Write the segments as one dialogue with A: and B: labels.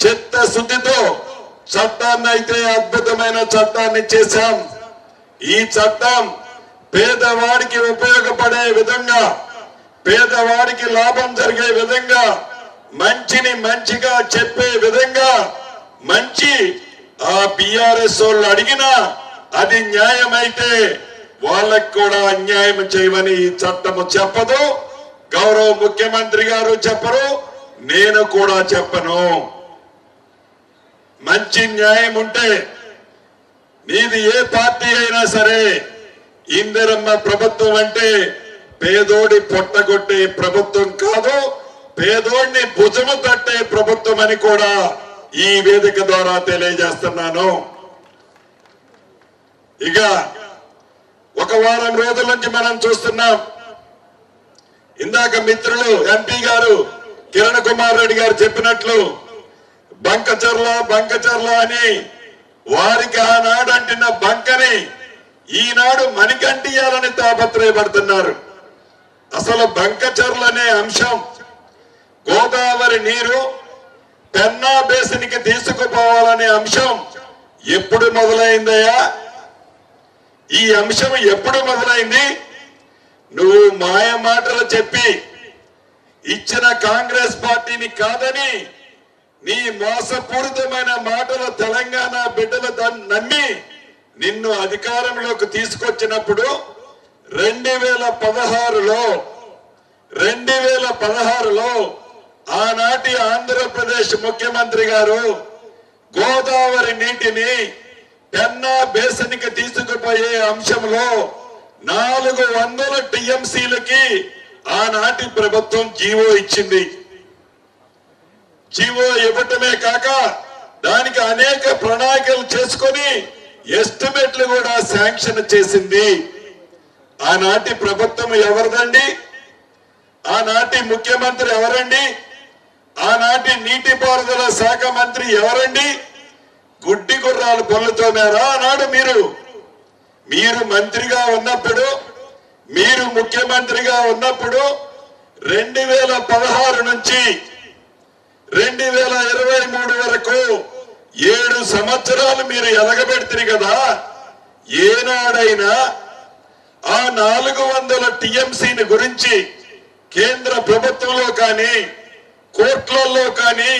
A: చిత్తశుద్ధితో చట్టాన్ని అయితే అద్భుతమైన చట్టాన్ని చేశాం. ఈ చట్టం పేదవాడికి ఉపయోగపడే విధంగా, పేదవాడికి లాభం జరిగే విధంగా, మంచిని మంచిగా చెప్పే విధంగా, మంచి ఆ బిఆర్ఎస్ వాళ్ళు అడిగినా అది న్యాయమైతే వాళ్ళకు కూడా అన్యాయం చేయమని ఈ చట్టము చెప్పదు. గౌరవ ముఖ్యమంత్రి గారు చెప్పరు, నేను కూడా చెప్పను. మంచి న్యాయం ఉంటే నీది ఏ పార్టీ అయినా సరే, ఇందిరమ్మ ప్రభుత్వం అంటే పేదోడి పొట్టగొట్టే ప్రభుత్వం కాదు, పేదోడిని భుజము తట్టే ప్రభుత్వం అని కూడా ఈ వేదిక ద్వారా తెలియజేస్తున్నాను. ఇక ఒక వారం రోజుల నుంచి మనం చూస్తున్నాం. ఇందాక మిత్రులు ఎంపీ గారు కిరణ్ కుమార్ రెడ్డి గారు చెప్పినట్లు బంకచర్ల అని వారికి ఆనాడు అంటిన బంకని ఈనాడు మణికంటియాలని తాపత్రయపడుతున్నారు. అసలు బంకచర్ల అనే అంశం గోదావరి నీరు పెన్నా బేసిన్కి తీసుకుపోవాలనే అంశం ఎప్పుడు మొదలైందయ్యా? ఈ అంశం ఎప్పుడు మొదలైంది? నువ్వు మాయ మాటలు చెప్పి ఇచ్చిన కాంగ్రెస్ పార్టీని కాదని నీ మోసపూరితమైన మాటలు తెలంగాణ బిడ్డలు నమ్మి నిన్ను అధికారంలోకి తీసుకొచ్చినప్పుడు 2016లో ఆనాటి ఆంధ్రప్రదేశ్ ముఖ్యమంత్రి గారు గోదావరి నీటిని పెన్నా బేసిన్కి తీసుకుపోయే అంశంలో 400 టీఎంసీలకి ఆనాటి ప్రభుత్వం జీవో ఇచ్చింది. జీవో ఇవ్వటమే కాక దానికి అనేక ప్రణాళికలు చేసుకొని ఎస్టిమేట్లు కూడా శాంక్షన్ చేసింది. ఆనాటి ప్రభుత్వం ఎవరిదండి? ఆనాటి ముఖ్యమంత్రి ఎవరండి? ఆనాటి నీటిపారుదల శాఖ మంత్రి ఎవరండి? గుడ్డి గుర్రాలు పనులతోనారా ఆనాడు మీరు మంత్రిగా ఉన్నప్పుడు, మీరు ముఖ్యమంత్రిగా ఉన్నప్పుడు 2016 నుంచి 2023 వరకు 7 సంవత్సరాలు మీరు ఎలగబెడుతుంది కదా. ఏనాడైనా ఆ 400 టీఎంసీని గురించి కేంద్ర ప్రభుత్వంలో కానీ, కోర్టులలో కానీ,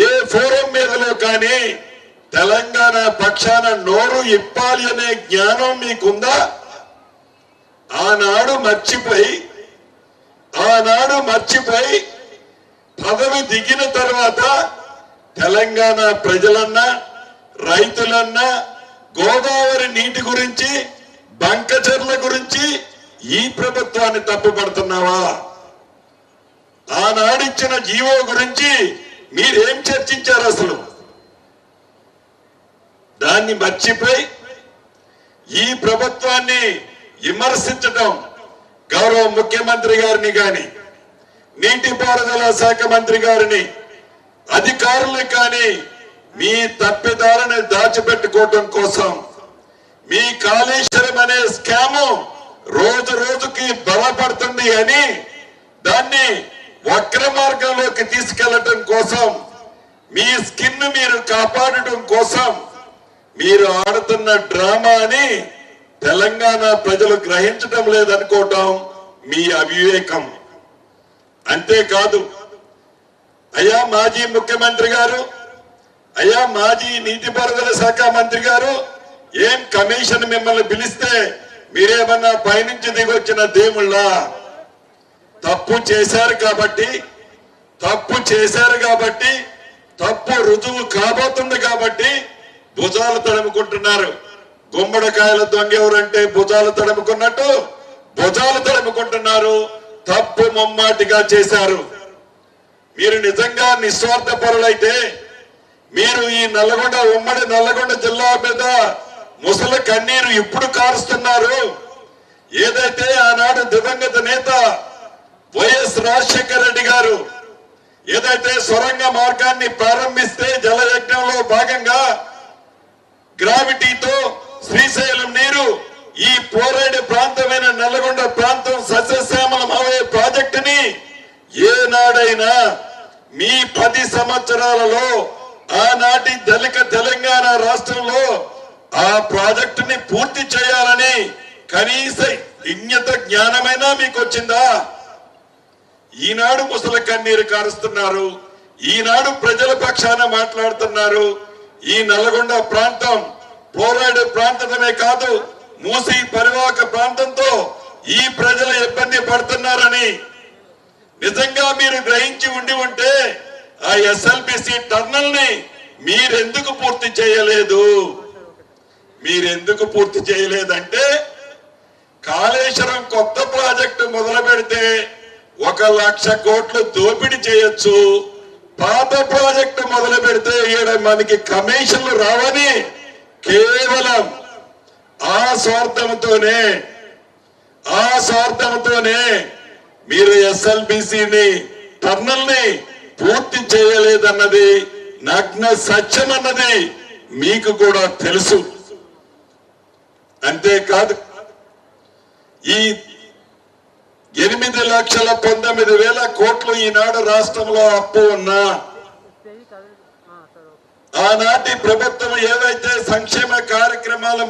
A: ఏ ఫోరం మీదలో కానీ తెలంగాణ పక్షాన నోరు ఇప్పాలి అనే జ్ఞానం మీకుందా? ఆనాడు మర్చిపోయి పదవి దిగిన తర్వాత తెలంగాణ ప్రజలన్నా, రైతులన్నా గోదావరి నీటి గురించి, బంకచర్ల గురించి ఈ ప్రభుత్వాన్ని తప్పుపడుతున్నావా? ఆనాడిచ్చిన జీవో గురించి మీరేం చర్చించారు? అసలు దాన్ని మర్చిపోయి ఈ ప్రభుత్వాన్ని విమర్శించడం, గౌరవ ముఖ్యమంత్రి గారిని గాని, నీటిపారుదల శాఖ మంత్రి గారిని, అధికారులు కానీ మీ తప్పిదాలను దాచిపెట్టుకోవటం కోసం మీ కాళేశ్వరం అనే స్కాము రోజు రోజుకి బలపడుతుంది అని దాన్ని వక్ర మార్గంలోకి తీసుకెళ్లటం కోసం, మీ స్కిన్ మీరు కాపాడటం కోసం మీరు ఆడుతున్న డ్రామా అని తెలంగాణ ప్రజలు గ్రహించడం లేదనుకోవటం మీ అవివేకం. అంతేకాదు, అయ్యా మాజీ ముఖ్యమంత్రి గారు, అయ్యా మాజీ నీటిపారుదల శాఖ మంత్రి గారు, ఏం కమిషన్ మిమ్మల్ని పిలిస్తే మీరేమన్నా పైనుంచి దిగొచ్చిన దేవుళ్ళ? తప్పు చేశారు కాబట్టి తప్పు రుజువు కాబోతుంది కాబట్టి భుజాలు తడుముకుంటున్నారు. గుమ్మడికాయల దొంగ ఎవరంటే భుజాలు తడుముకున్నట్టు భుజాలు తడుముకుంటున్నారు. తప్పు ముమ్మాటిగా చేశారు. మీరు నిజంగా నిస్వార్థ పరులైతే మీరు ఈ ఉమ్మడి నల్లగొండ జిల్లా మీద ముసలి కన్నీరు ఇప్పుడు కారుస్తున్నారు. ఏదైతే ఆనాడు దివంగత నేత వైఎస్ రాజశేఖర రెడ్డి గారు ఏదైతే సొరంగ మార్గాన్ని ప్రారంభిస్తే జలయజ్ఞంలో భాగంగా గ్రావిటీతో శ్రీశైలం నీరు ఈ పోరేడు ప్రాంతమైన నల్లగొండ ప్రాంతం సస్యశ్యామలం అవే ప్రాజెక్టుని ఏనాడైనా మీ 10 సంవత్సరాలలో ఆనాటి దళిత తెలంగాణ రాష్ట్రంలో ఆ ప్రాజెక్టుని పూర్తి చేయాలని కనీస విజ్ఞత జ్ఞానమైనా మీకు వచ్చిందా? ఈనాడు ముసలి కన్నీరు కారుస్తున్నారు, ఈనాడు ప్రజల పక్షాన మాట్లాడుతున్నారు. ఈ నల్గొండ ప్రాంతం ఫ్లోరైడ్ ప్రాంతమే కాదు, మూసి పరివాహక ప్రాంతంతో ఈ ప్రజలు ఇబ్బంది పడుతున్నారని నిజంగా మీరు గ్రహించి ఉంటే ఆ ఎస్ఎల్బిసి టర్నల్ ని మీరెందుకు పూర్తి చేయలేదు? మీరెందుకు పూర్తి చేయలేదంటే కాళేశ్వరం కొత్త ప్రాజెక్టు మొదలు పెడితే 1,00,000 కోట్లు దోపిడీ చేయొచ్చు, పాత ప్రాజెక్టు మొదలు పెడితే మనకి కమిషన్లు రావని కేవలం ఆ స్వార్థంతోనే మీరు ఎస్ఎల్బిసిని టర్నల్ ని పూర్తి చేయలేదన్నది నగ్న సత్యం అన్నది మీకు కూడా తెలుసు. అంతేకాదు ఈ 8,19,000 కోట్లు ఈనాడు రాష్ట్రంలో అప్పు ఉన్నా ఆనాటి ప్రభుత్వం ఏవైతే సంక్షేమ కార్యక్రమాలు